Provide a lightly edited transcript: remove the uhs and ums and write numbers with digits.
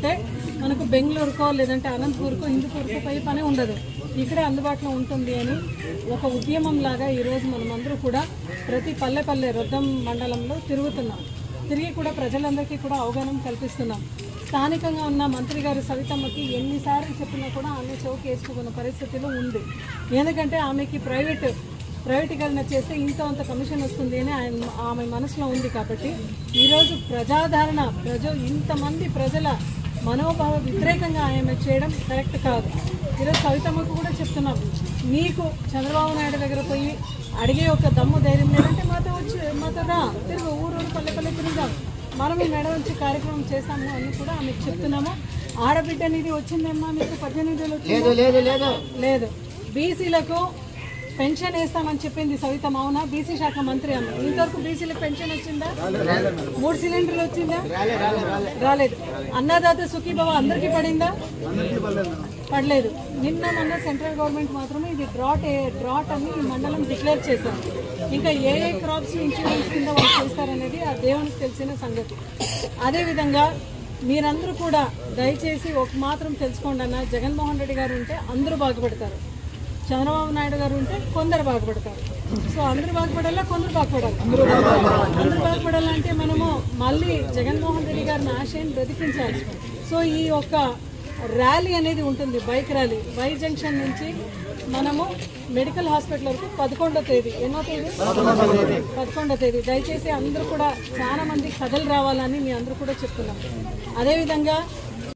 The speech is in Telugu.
ఉంటే మనకు బెంగళూరుకో లేదంటే అనంతపూర్కో హిందూపూర్కో పై పని ఉండదు, ఇక్కడే అందుబాటులో ఉంటుంది అని ఒక ఉద్యమం లాగా ఈరోజు మనమందరూ కూడా ప్రతి పల్లె రొద్దం మండలంలో తిరుగుతున్నాం. తిరిగి కూడా ప్రజలందరికీ కూడా అవగాహన కల్పిస్తున్నాం. స్థానికంగా ఉన్న మంత్రి గారు సవితమ్మకి ఎన్నిసార్లు చెప్పినా కూడా ఆమె చౌకి వేసుకున్న పరిస్థితిలో ఉంది. ఎందుకంటే ఆమెకి ప్రైవేటీకరణ చేస్తే అంత కమిషన్ వస్తుంది అని ఆమె మనసులో ఉంది. కాబట్టి ఈరోజు ప్రజాదరణ ఇంతమంది ప్రజల మనోభావ వ్యతిరేకంగా ఆమె చేయడం కరెక్ట్ కాదు. ఈరోజు సవితమ్మకు కూడా చెప్తున్నాం, మీకు చంద్రబాబు నాయుడు దగ్గర పోయి అడిగే ఒక దమ్ము ధైర్యం లేదంటే మాతో రా, తిరుగు ఊరు పల్లె తిరుగుదాం, మనం ఈ మేడ వచ్చి కార్యక్రమం చేస్తాము అని కూడా ఆమెకు చెప్తున్నాము. ఆడబిడ్డ నిధి వచ్చిందమ్మా మీకు 18,000 లేదు. బీసీలకు పెన్షన్ వేస్తామని చెప్పింది సవితమ్మ, అవునా? బీసీ శాఖ మంత్రి అమ్మ, ఇంతవరకు బీసీలకు పెన్షన్ వచ్చిందా? 3 సిలిండర్లు వచ్చిందా? రాలేదు. అన్నదాత సుఖీభవ అందరికీ పడిందా? పడలేదు. మొన్న సెంట్రల్ గవర్నమెంట్ మాత్రమే ఇది డ్రాట్ అని ఈ మండలం డిక్లేర్ చేశారు. ఇంకా ఏ క్రాప్స్ ఇన్సూరెన్స్ కింద వాళ్ళు చేస్తారనేది ఆ దేవునికి తెలిసిన సంగతి. అదేవిధంగా మీరందరూ కూడా దయచేసి ఒక మాత్రం తెలుసుకోండి అన్న, జగన్మోహన్ రెడ్డి గారు ఉంటే అందరూ బాగుపడతారు, చంద్రబాబు నాయుడు గారు ఉంటే కొందరు బాగుపడతారు. సో అందరూ బాగుపడాలా, కొందరు బాగుపడాలి. అందరూ బాగుపడాలంటే మనము మళ్ళీ జగన్మోహన్ రెడ్డి గారిని ఆశయాన్ని బ్రతికించాలి. సో ఈ యొక్క ర్యాలీ అనేది ఉంటుంది, బైక్ ర్యాలీ వై జంక్షన్ నుంచి మనము మెడికల్ హాస్పిటల్ వరకు 11వ తేదీ. ఎన్నో తేదీ? 11వ తేదీ. దయచేసి అందరూ కూడా చాలా మంది కథలు రావాలని మీ అందరూ కూడా చెప్తున్నాం. అదేవిధంగా